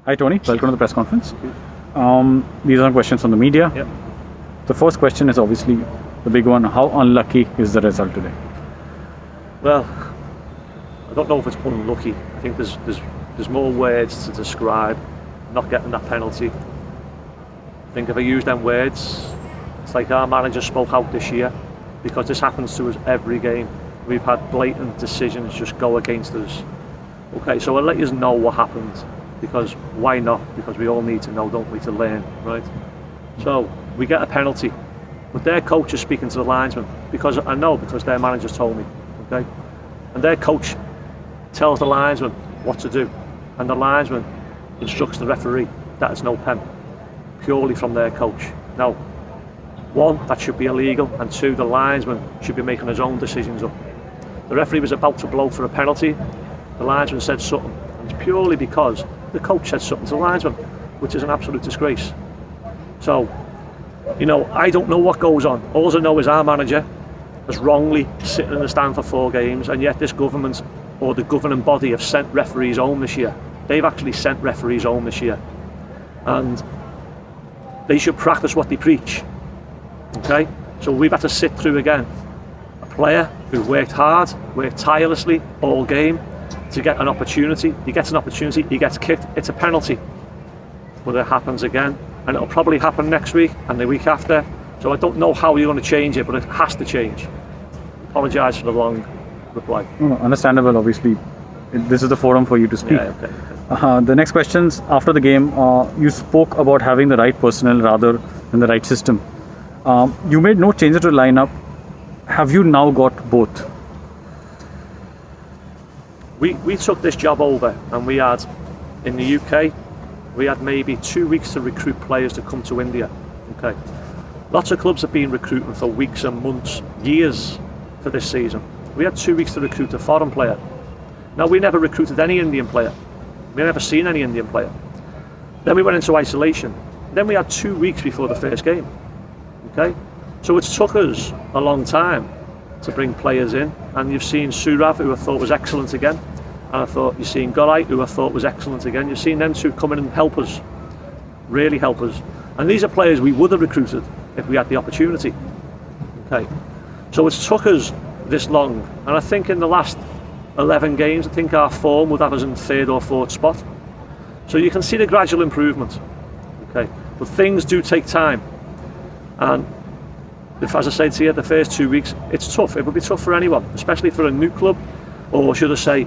Hi Tony, welcome to the press conference. These are questions from the media. Yep. The first question is obviously the big one. How unlucky is the result today? Well, I don't know if it's unlucky. I think there's more words to describe not getting that penalty. I think if I use them words, it's like our manager spoke out this year, because this happens to us every game. We've had blatant decisions just go against us. Okay, so I'll let you know what happened, because why not? Because we all need to know, don't we, to learn, right? So we get a penalty, but their coach is speaking to the linesman, because I know, because their manager's told me, okay? And their coach tells the linesman what to do, and the linesman instructs the referee that it's no pen, purely from their coach. Now, one, that should be illegal, and two, the linesman should be making his own decisions up. The referee was about to blow for a penalty, the linesman said something, and it's purely because the coach said something to the linesman, which is an absolute disgrace. So, you know, I don't know what goes on. All I know is our manager is wrongly sitting in the stand for 4 games, and yet this government, or the governing body, have sent referees home this year. They've actually sent referees home this year, and they should practice what they preach. Okay, so we've had to sit through again a player who worked hard, worked tirelessly all game to get an opportunity. He gets an opportunity, he gets kicked, it's a penalty. But it happens again, and it'll probably happen next week and the week after. So I don't know how you're going to change it, but it has to change. Apologise for the long reply. No, understandable, obviously. This is the forum for you to speak. Yeah, okay. The next questions after the game, you spoke about having the right personnel rather than the right system. You made no changes to the lineup. Have you now got both? We took this job over, and we had, in the UK, we had maybe 2 weeks to recruit players to come to India. Okay, lots of clubs have been recruiting for weeks and months, years for this season. We had 2 weeks to recruit a foreign player. Now, we never recruited any Indian player. We never seen any Indian player. Then we went into isolation. Then we had 2 weeks before the first game. Okay, so it took us a long time to bring players in, and you've seen Surav, who I thought was excellent again, and I thought you've seen Golai, who I thought was excellent again. You've seen them two come in and help us, really help us, and these are players we would have recruited if we had the opportunity. Okay, so it's took us this long, and I think in the last 11 games, I think our form would have us in 3rd or 4th spot. So you can see the gradual improvement. Okay, but things do take time. And if, as I said to you, the first 2 weeks, it's tough. It would be tough for anyone, especially for a new club, or should I say,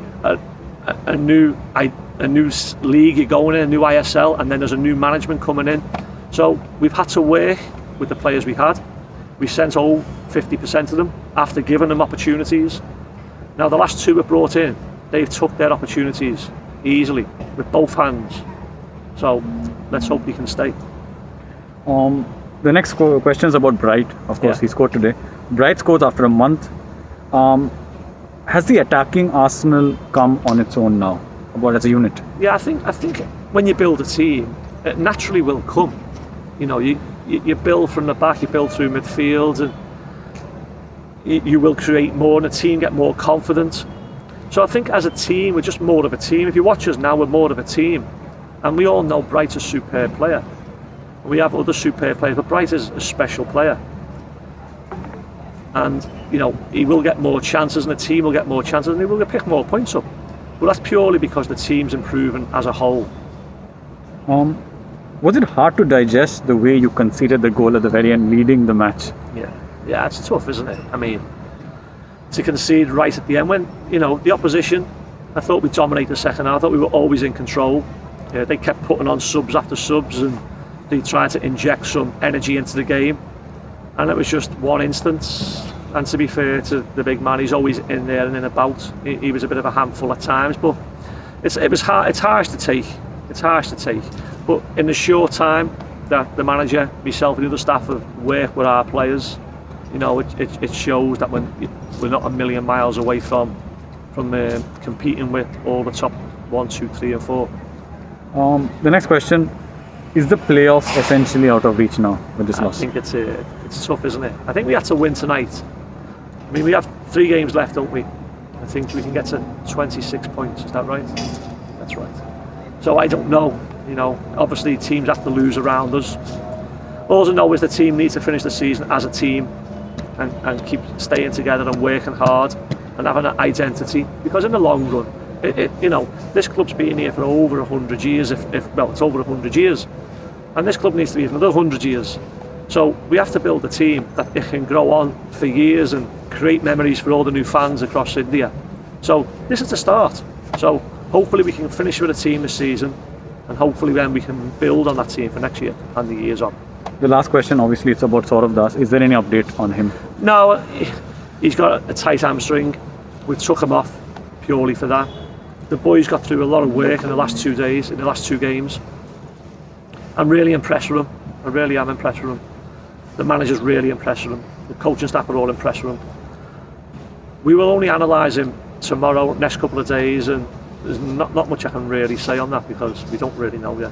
a new league you're going in, a new ISL, and then there's a new management coming in. So we've had to work with the players we had. We sent all 50% of them after giving them opportunities. Now the last 2 were brought in. They've took their opportunities easily with both hands. So let's hope he can stay. The next question is about Bright. Of course, He scored today. Bright scores after a month. Has the attacking arsenal come on its own now, about as a unit? Yeah, I think when you build a team, it naturally will come. You know, you build from the back, you build through midfield, and you will create more, and the team get more confident. So I think as a team, we're just more of a team. If you watch us now, we're more of a team, and we all know Bright's a superb player. We have other superb players, but Bright is a special player. And, you know, he will get more chances, and the team will get more chances, and he will pick more points up. But that's purely because the team's improving as a whole. Was it hard to digest the way you conceded the goal at the very end, leading the match? Yeah, it's tough, isn't it? I mean, to concede right at the end, when, you know, the opposition, I thought we dominated the second half. I thought we were always in control. They kept putting on subs after subs, and they tried to inject some energy into the game, and it was just one instance. And to be fair to the big man, he's always in there and in about. He was a bit of a handful at times, but it was hard. It's harsh to take. It's harsh to take. But in the short time that the manager, myself, and the other staff have worked with our players, you know, it shows that we're not a million miles away from competing with all the top 1, 2, 3, and 4. The next question. Is the playoff essentially out of reach now with this loss? I think it's tough, isn't it? I think we have to win tonight. I mean, we have 3 games left, don't we? I think we can get to 26 points. Is that right? That's right. So I don't know. You know, obviously teams have to lose around us. All I know is the team needs to finish the season as a team and keep staying together and working hard and having an identity, because in the long run, you know, this club's been here for over 100 years, well, it's over 100 years, and this club needs to be for another 100 years. So we have to build a team that it can grow on for years and create memories for all the new fans across India. So this is the start. So hopefully we can finish with a team this season, and hopefully then we can build on that team for next year and the years on. The last question, obviously, it's about Saurav Das. Is there any update on him? No, he's got a tight hamstring. We took him off purely for that. The boys got through a lot of work in the last 2 days, in the last 2 games. I'm really impressed with him. I really am impressed with him. The manager's really impressed with him. The coaching staff are all impressed with him. We will only analyse him tomorrow, next couple of days, and there's not much I can really say on that because we don't really know yet.